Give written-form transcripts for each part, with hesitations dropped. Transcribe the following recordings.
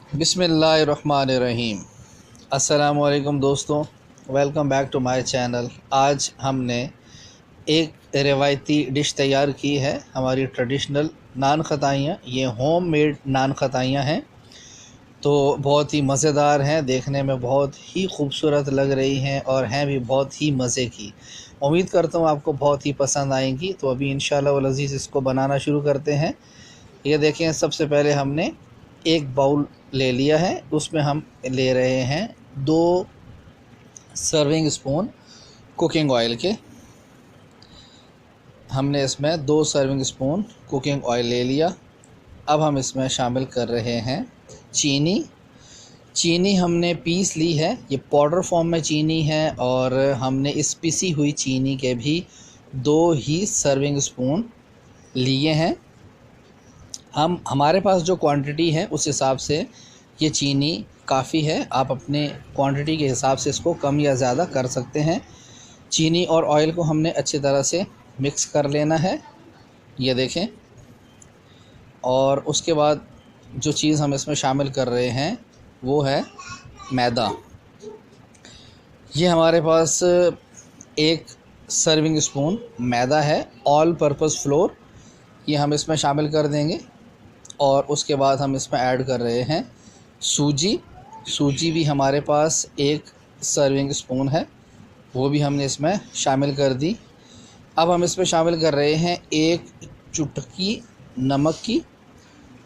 बिस्मिल्लाहिर्रहमानिर्रहीम। अस्सलामुअलैकुम दोस्तों, welcome back to my channel. आज हमने एक रिवायती डिश तैयार की है, हमारी ट्रेडिशनल नान खताइयाँ। ये होम मेड नान खताइयाँ हैं, तो बहुत ही मज़ेदार हैं, देखने में बहुत ही खूबसूरत लग रही हैं और हैं भी बहुत ही मज़े की। उम्मीद करता हूँ आपको बहुत ही पसंद आएंगी। तो अभी इंशाल्लाह वल अज़ीज़ इसको बनाना शुरू करते हैं। ये देखें, सबसे पहले हमने एक बाउल ले लिया है, उसमें हम ले रहे हैं 2 सर्विंग स्पून कुकिंग ऑयल के। हमने इसमें 2 सर्विंग स्पून कुकिंग ऑयल ले लिया। अब हम इसमें शामिल कर रहे हैं चीनी। चीनी हमने पीस ली है, ये पाउडर फॉर्म में चीनी है, और हमने इस पिसी हुई चीनी के भी 2 ही सर्विंग स्पून लिए हैं। हमारे पास जो क्वांटिटी है उस हिसाब से ये चीनी काफ़ी है। आप अपने क्वांटिटी के हिसाब से इसको कम या ज़्यादा कर सकते हैं। चीनी और ऑयल को हमने अच्छी तरह से मिक्स कर लेना है, ये देखें। और उसके बाद जो चीज़ हम इसमें शामिल कर रहे हैं वो है मैदा। ये हमारे पास 1 सर्विंग स्पून मैदा है, ऑल पर्पज़ फ्लोर। ये हम इसमें शामिल कर देंगे। और उसके बाद हम इसमें ऐड कर रहे हैं सूजी। सूजी भी हमारे पास 1 सर्विंग स्पून है, वो भी हमने इसमें शामिल कर दी। अब हम इसमें शामिल कर रहे हैं 1 चुटकी नमक की।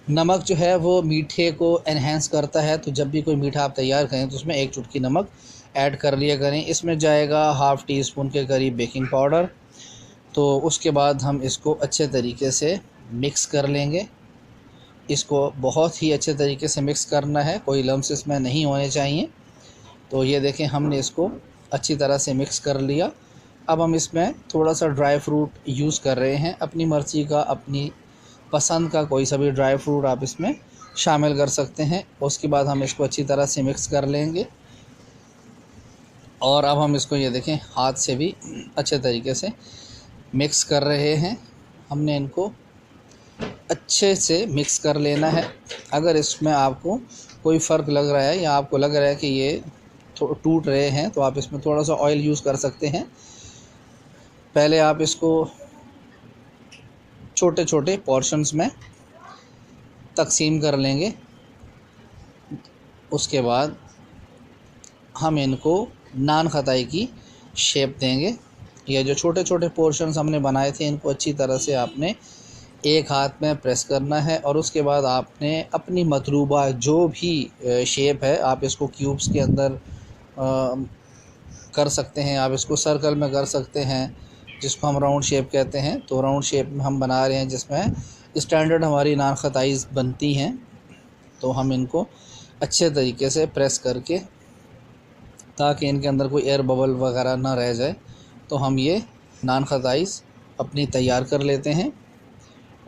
नमक जो है वो मीठे को एनहेंस करता है, तो जब भी कोई मीठा आप तैयार करें तो उसमें 1 चुटकी नमक ऐड कर लिया करें। इसमें जाएगा ½ टी स्पून के करीब बेकिंग पाउडर। तो उसके बाद हम इसको अच्छे तरीके से मिक्स कर लेंगे। इसको बहुत ही अच्छे तरीके से मिक्स करना है, कोई लम्स इसमें नहीं होने चाहिए। तो ये देखें, हमने इसको अच्छी तरह से मिक्स कर लिया। अब हम इसमें थोड़ा सा ड्राई फ्रूट यूज़ कर रहे हैं, अपनी मर्ज़ी का, अपनी पसंद का कोई सा भी ड्राई फ्रूट आप इसमें शामिल कर सकते हैं। उसके बाद हम इसको अच्छी तरह से मिक्स कर लेंगे। और अब हम इसको ये देखें, हाथ से भी अच्छे तरीके से मिक्स कर रहे हैं। हमने इनको अच्छे से मिक्स कर लेना है। अगर इसमें आपको कोई फ़र्क लग रहा है या आपको लग रहा है कि ये टूट रहे हैं, तो आप इसमें थोड़ा सा ऑयल यूज़ कर सकते हैं। पहले आप इसको छोटे छोटे पोर्शंस में तकसीम कर लेंगे। उसके बाद हम इनको नान खताई की शेप देंगे। ये जो छोटे छोटे पोर्शंस हमने बनाए थे, इनको अच्छी तरह से आपने एक हाथ में प्रेस करना है। और उसके बाद आपने अपनी मतलूबा जो भी शेप है, आप इसको क्यूब्स के अंदर कर सकते हैं, आप इसको सर्कल में कर सकते हैं, जिसको हम राउंड शेप कहते हैं। तो राउंड शेप में हम बना रहे हैं, जिसमें स्टैंडर्ड हमारी नान खताई बनती हैं। तो हम इनको अच्छे तरीके से प्रेस करके, ताकि इनके अंदर कोई एयर बबल वगैरह ना रह जाए, तो हम ये नान खताई अपनी तैयार कर लेते हैं।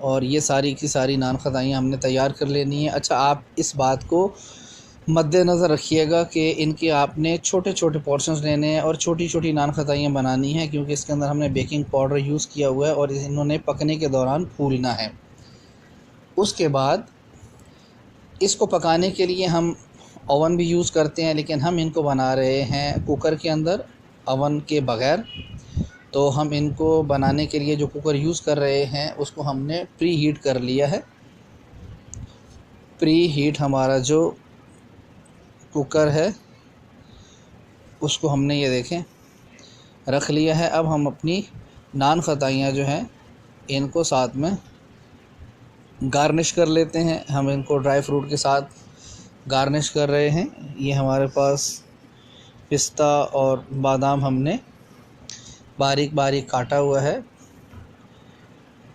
और ये सारी की सारी नान खताइयाँ हमने तैयार कर लेनी है। अच्छा, आप इस बात को मद्देनज़र रखिएगा कि इनके आपने छोटे छोटे पोर्शंस लेने हैं और छोटी छोटी नान खताइयाँ बनानी हैं, क्योंकि इसके अंदर हमने बेकिंग पाउडर यूज़ किया हुआ है और इन्होंने पकने के दौरान फूलना है। उसके बाद इसको पकाने के लिए हम ओवन भी यूज़ करते हैं, लेकिन हम इनको बना रहे हैं कुकर के अंदर, ओवन के बग़ैर। तो हम इनको बनाने के लिए जो कुकर यूज़ कर रहे हैं उसको हमने प्री हीट कर लिया है। प्री हीट हमारा जो कुकर है उसको हमने ये देखें रख लिया है। अब हम अपनी नान खताइयाँ जो हैं इनको साथ में गार्निश कर लेते हैं। हम इनको ड्राई फ्रूट के साथ गार्निश कर रहे हैं। ये हमारे पास पिस्ता और बादाम हमने बारीक बारीक काटा हुआ है,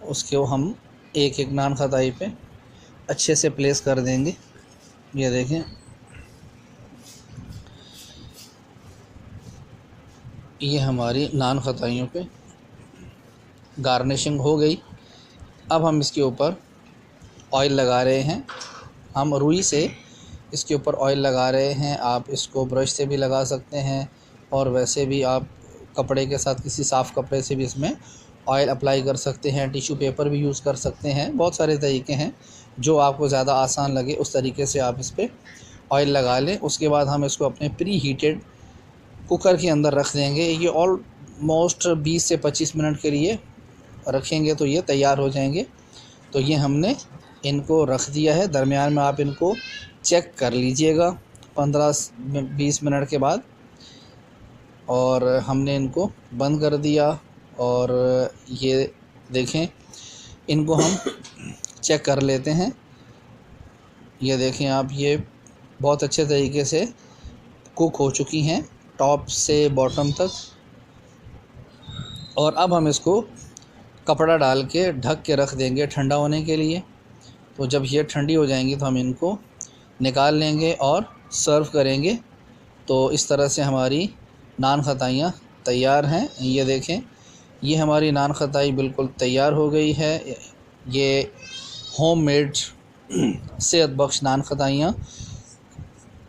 उसको हम एक एक नान खताई पे अच्छे से प्लेस कर देंगे। ये देखें, ये हमारी नान खताइयों पे गार्निशिंग हो गई। अब हम इसके ऊपर ऑयल लगा रहे हैं। हम रुई से इसके ऊपर ऑयल लगा रहे हैं। आप इसको ब्रश से भी लगा सकते हैं, और वैसे भी आप कपड़े के साथ किसी साफ़ कपड़े से भी इसमें ऑयल अप्लाई कर सकते हैं। टिश्यू पेपर भी यूज़ कर सकते हैं, बहुत सारे तरीके हैं। जो आपको ज़्यादा आसान लगे उस तरीके से आप इस पर ऑयल लगा लें। उसके बाद हम इसको अपने प्री हीटेड कुकर के अंदर रख देंगे। ये ऑलमोस्ट 20 से 25 मिनट के लिए रखेंगे तो ये तैयार हो जाएंगे। तो ये हमने इनको रख दिया है। दरमियान में आप इनको चेक कर लीजिएगा 15-20 मिनट के बाद। और हमने इनको बंद कर दिया और ये देखें, इनको हम चेक कर लेते हैं। ये देखें आप, ये बहुत अच्छे तरीके से कुक हो चुकी हैं टॉप से बॉटम तक। और अब हम इसको कपड़ा डाल के ढक के रख देंगे ठंडा होने के लिए। तो जब ये ठंडी हो जाएंगी तो हम इनको निकाल लेंगे और सर्व करेंगे। तो इस तरह से हमारी नान खताइयाँ तैयार हैं। ये देखें, ये हमारी नान खताई बिल्कुल तैयार हो गई है। ये होममेड सेहत बख्श नान खताइयाँ,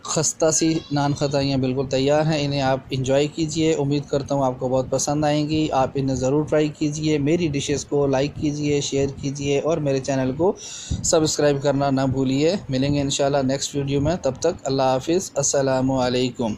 खस्ता सी नान खताइयाँ बिल्कुल तैयार हैं। इन्हें आप इंजॉय कीजिए। उम्मीद करता हूँ आपको बहुत पसंद आएंगी। आप इन्हें ज़रूर ट्राई कीजिए। मेरी डिशेस को लाइक कीजिए, शेयर कीजिए और मेरे चैनल को सब्सक्राइब करना ना भूलिए। मिलेंगे इंशाल्लाह नेक्स्ट वीडियो में। तब तक अल्लाह हाफ़िज़। अस्सलामु अलैकुम।